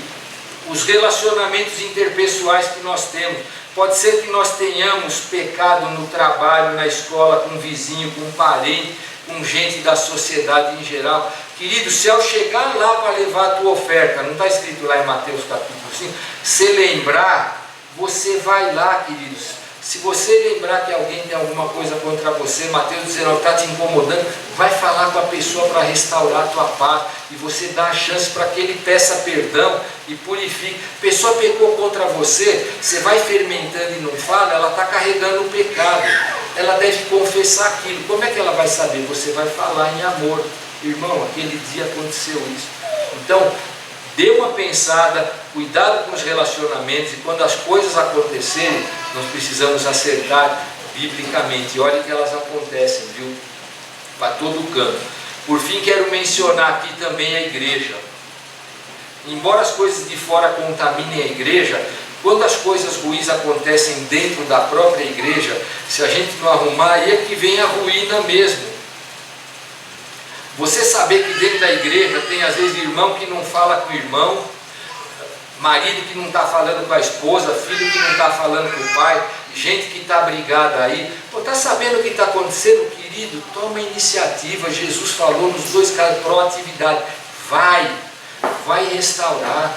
os relacionamentos interpessoais que nós temos. Pode ser que nós tenhamos pecado no trabalho, na escola, com um vizinho, com um parente, com gente da sociedade em geral. Querido, se ao chegar lá para levar a tua oferta, não está escrito lá em Mateus capítulo 5, se lembrar, você vai lá, queridos. Se você lembrar que alguém tem alguma coisa contra você, Mateus 19 está te incomodando, vai falar com a pessoa para restaurar a tua paz, e você dá a chance para que ele peça perdão e purifique. A pessoa pecou contra você, você vai fermentando e não fala, ela está carregando o pecado, ela deve confessar aquilo. Como é que ela vai saber? Você vai falar em amor. Irmão, aquele dia aconteceu isso. Então, dê uma pensada, cuidado com os relacionamentos, e quando as coisas acontecerem, nós precisamos acertar biblicamente. E olha que elas acontecem, viu? Para todo canto. Por fim, quero mencionar aqui também a igreja. Embora as coisas de fora contaminem a igreja, quando as coisas ruins acontecem dentro da própria igreja, se a gente não arrumar, aí é que vem a ruína mesmo. Você saber que dentro da igreja tem às vezes irmão que não fala com o irmão, marido que não está falando com a esposa, filho que não está falando com o pai, gente que está brigada aí. Está sabendo o que está acontecendo, querido? Toma iniciativa. Jesus falou nos dois casos, proatividade. Vai restaurar,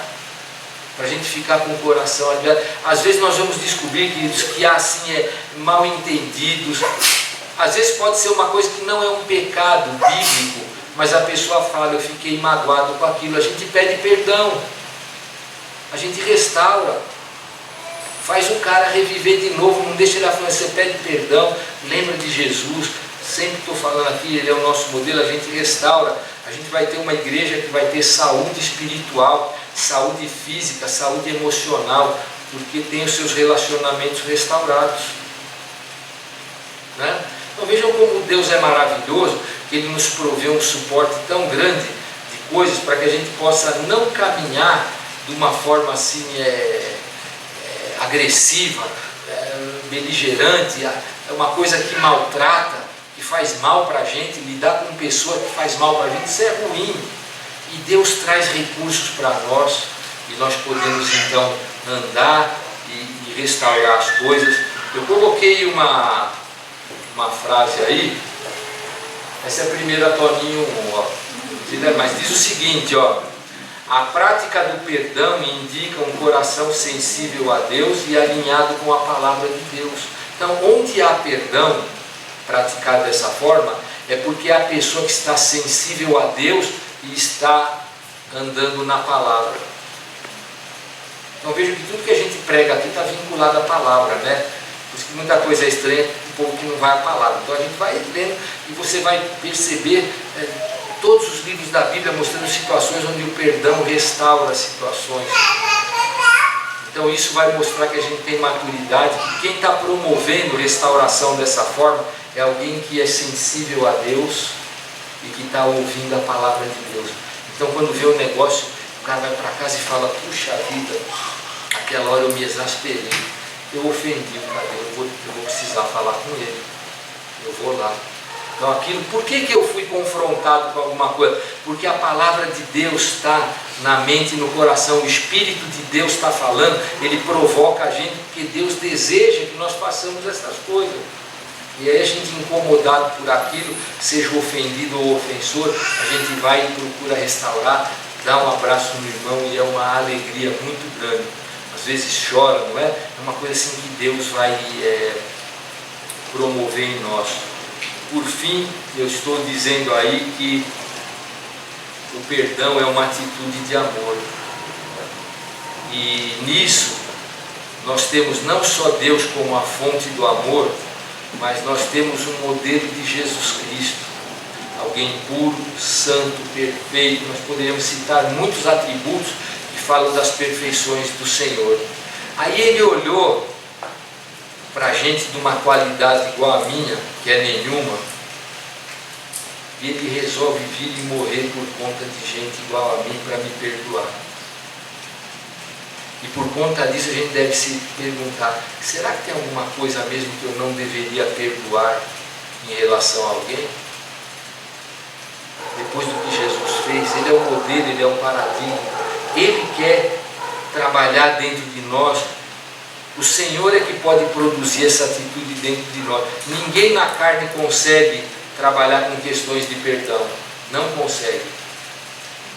para a gente ficar com o coração aberto. Às vezes nós vamos descobrir, queridos, que há assim mal entendidos. Às vezes pode ser uma coisa que não é um pecado bíblico, mas a pessoa fala, eu fiquei magoado com aquilo. A gente pede perdão, a gente restaura, faz o cara reviver de novo, não deixa ele afundar. Você pede perdão, lembra de Jesus, sempre estou falando aqui, ele é o nosso modelo, a gente restaura. A gente vai ter uma igreja que vai ter saúde espiritual, saúde física, saúde emocional, porque tem os seus relacionamentos restaurados, né? Então vejam como Deus é maravilhoso, que Ele nos provê um suporte tão grande de coisas para que a gente possa não caminhar de uma forma assim agressiva, beligerante, é uma coisa que maltrata, que faz mal para a gente. Lidar com pessoa que faz mal para a gente, isso é ruim. E Deus traz recursos para nós, e nós podemos então andar e restaurar as coisas. Eu coloquei uma frase aí, essa é a primeira Toninho 1, ó. Mas diz o seguinte, ó: a prática do perdão indica um coração sensível a Deus e alinhado com a palavra de Deus. Então, onde há perdão praticado dessa forma, é porque é a pessoa que está sensível a Deus e está andando na palavra. Então veja que tudo que a gente prega aqui está vinculado à palavra, né? Por isso que muita coisa é estranha para o povo que não vai à palavra. Então a gente vai lendo e você vai perceber todos os livros da Bíblia mostrando situações onde o perdão restaura as situações. Então isso vai mostrar que a gente tem maturidade. Quem está promovendo restauração dessa forma é alguém que é sensível a Deus e que está ouvindo a palavra de Deus. Então quando vê o negócio, o cara vai para casa e fala: puxa vida, aquela hora eu me exasperei, eu ofendi o cara, eu vou precisar falar com ele, eu vou lá. Então aquilo, por que eu fui confrontado com alguma coisa? Porque a palavra de Deus está na mente e no coração, o Espírito de Deus está falando, ele provoca a gente, porque Deus deseja que nós façamos essas coisas. E aí a gente, incomodado por aquilo, seja ofendido ou ofensor, a gente vai e procura restaurar, dá um abraço no irmão e é uma alegria muito grande. Às vezes chora, não é? É uma coisa assim que Deus vai promover em nós. Por fim, eu estou dizendo aí que o perdão é uma atitude de amor. E nisso, nós temos não só Deus como a fonte do amor, mas nós temos um modelo de Jesus Cristo. Alguém puro, santo, perfeito. Nós poderíamos citar muitos atributos que falam das perfeições do Senhor. Aí ele olhou para a gente de uma qualidade igual a minha, que é nenhuma, e ele resolve vir e morrer por conta de gente igual a mim para me perdoar. E por conta disso a gente deve se perguntar: será que tem alguma coisa mesmo que eu não deveria perdoar em relação a alguém? Depois do que Jesus fez, ele é o modelo, ele é o paradigma, ele quer trabalhar dentro de nós. O Senhor é que pode produzir essa atitude dentro de nós. Ninguém na carne consegue trabalhar com questões de perdão, não consegue.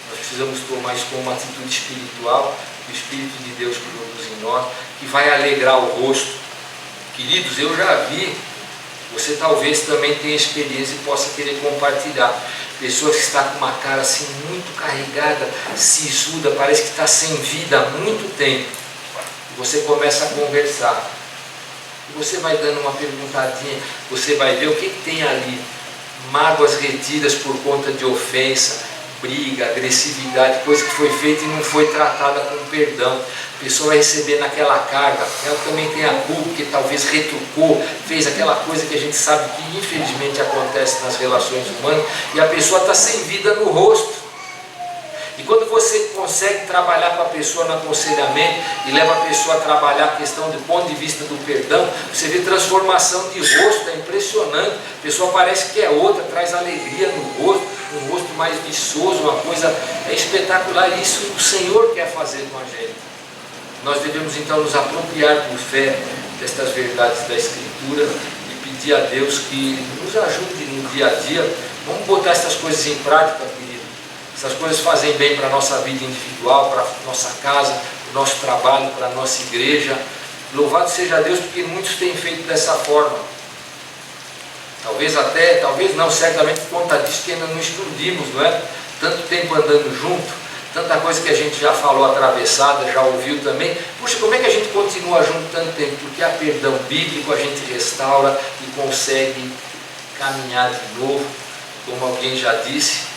Nós precisamos tomar isso como uma atitude espiritual, que o Espírito de Deus produz em nós, que vai alegrar o rosto. Queridos, eu já vi, você talvez também tenha experiência e possa querer compartilhar. Pessoas que estão com uma cara assim muito carregada, sisuda, parece que está sem vida há muito tempo. Você começa a conversar. E você vai dando uma perguntadinha, você vai ver o que tem ali. Mágoas retidas por conta de ofensa, briga, agressividade, coisa que foi feita e não foi tratada com perdão. A pessoa vai receber naquela carga, ela também tem a culpa, porque talvez retrucou, fez aquela coisa que a gente sabe que infelizmente acontece nas relações humanas, e a pessoa está sem vida no rosto. E quando você consegue trabalhar com a pessoa no aconselhamento e leva a pessoa a trabalhar a questão do ponto de vista do perdão, você vê transformação de rosto, é impressionante. A pessoa parece que é outra, traz alegria no rosto, um rosto mais viçoso, uma coisa espetacular. E isso o Senhor quer fazer com a gente. Nós devemos então nos apropriar por fé destas verdades da Escritura e pedir a Deus que nos ajude no dia a dia. Vamos botar essas coisas em prática, querido. Essas coisas fazem bem para a nossa vida individual, para a nossa casa, para o nosso trabalho, para a nossa igreja. Louvado seja Deus, porque muitos têm feito dessa forma. Talvez não, certamente por conta disso que ainda não explodimos, não é? Tanto tempo andando junto, tanta coisa que a gente já falou atravessada, já ouviu também. Puxa, como é que a gente continua junto tanto tempo? Porque há perdão bíblico, a gente restaura e consegue caminhar de novo, como alguém já disse.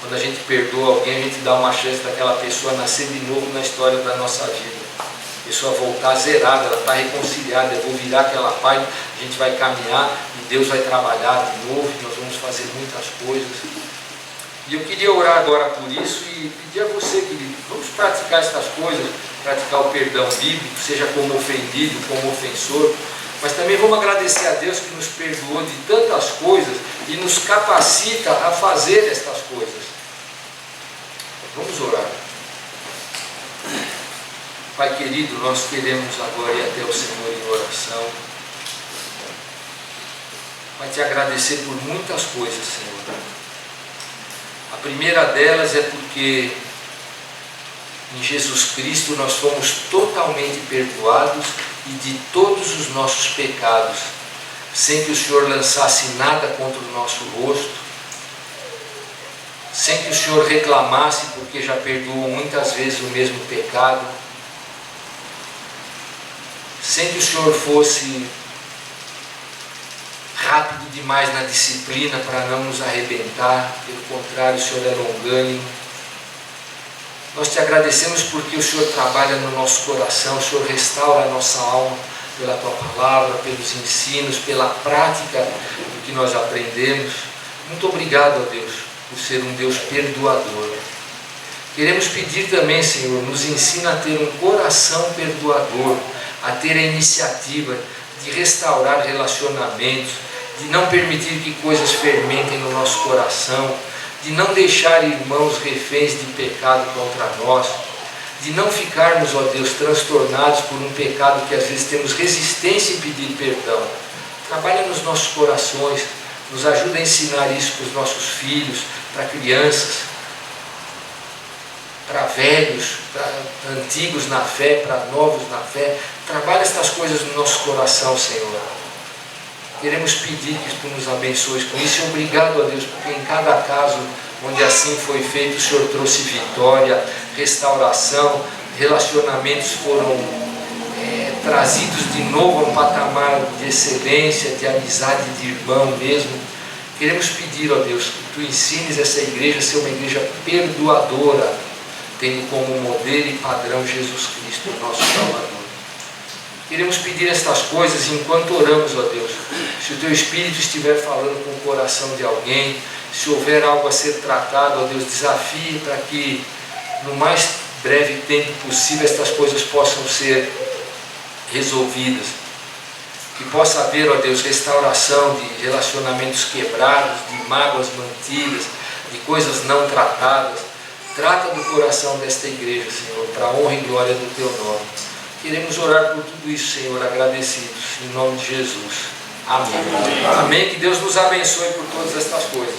Quando a gente perdoa alguém, a gente dá uma chance daquela pessoa nascer de novo na história da nossa vida. A pessoa voltar zerada, ela está reconciliada, eu vou virar aquela página, a gente vai caminhar e Deus vai trabalhar de novo, nós vamos fazer muitas coisas. E eu queria orar agora por isso e pedir a você, querido, vamos praticar estas coisas, praticar o perdão bíblico, seja como ofendido, como ofensor, mas também vamos agradecer a Deus que nos perdoou de tantas coisas e nos capacita a fazer estas coisas. Vamos orar. Pai querido, nós queremos agora ir até o Senhor em oração. Vai te agradecer por muitas coisas, Senhor. A primeira delas é porque em Jesus Cristo nós fomos totalmente perdoados e de todos os nossos pecados, sem que o Senhor lançasse nada contra o nosso rosto, sem que o Senhor reclamasse, porque já perdoou muitas vezes o mesmo pecado, sem que o Senhor fosse rápido demais na disciplina para não nos arrebentar. Pelo contrário, o Senhor é longânimo. Nós te agradecemos porque o Senhor trabalha no nosso coração, o Senhor restaura a nossa alma pela tua palavra, pelos ensinos, pela prática do que nós aprendemos. Muito obrigado, ó Deus, por ser um Deus perdoador. Queremos pedir também, Senhor, nos ensina a ter um coração perdoador, a ter a iniciativa de restaurar relacionamentos, de não permitir que coisas fermentem no nosso coração, de não deixar irmãos reféns de pecado contra nós, de não ficarmos, ó Deus, transtornados por um pecado que às vezes temos resistência em pedir perdão. Trabalha nos nossos corações, nos ajuda a ensinar isso para os nossos filhos, para crianças, para velhos, para antigos na fé, para novos na fé. Trabalha estas coisas no nosso coração, Senhor. Queremos pedir que Tu nos abençoes com isso. E obrigado, a Deus, porque em cada caso onde assim foi feito, o Senhor trouxe vitória, restauração, relacionamentos foram trazidos de novo a um patamar de excelência, de amizade, de irmão mesmo. Queremos pedir, ó Deus, que Tu ensines essa igreja a ser uma igreja perdoadora, tendo como modelo e padrão Jesus Cristo, nosso Salvador. Queremos pedir estas coisas enquanto oramos, ó Deus. Se o Teu Espírito estiver falando com o coração de alguém, se houver algo a ser tratado, ó Deus, desafie para que no mais breve tempo possível estas coisas possam ser resolvidas. Que possa haver, ó Deus, restauração de relacionamentos quebrados, de mágoas mantidas, de coisas não tratadas. Trata do coração desta igreja, Senhor, para a honra e glória do Teu nome. Queremos orar por tudo isso, Senhor, agradecidos, em nome de Jesus. Amém. Amém. Que Deus nos abençoe por todas estas coisas.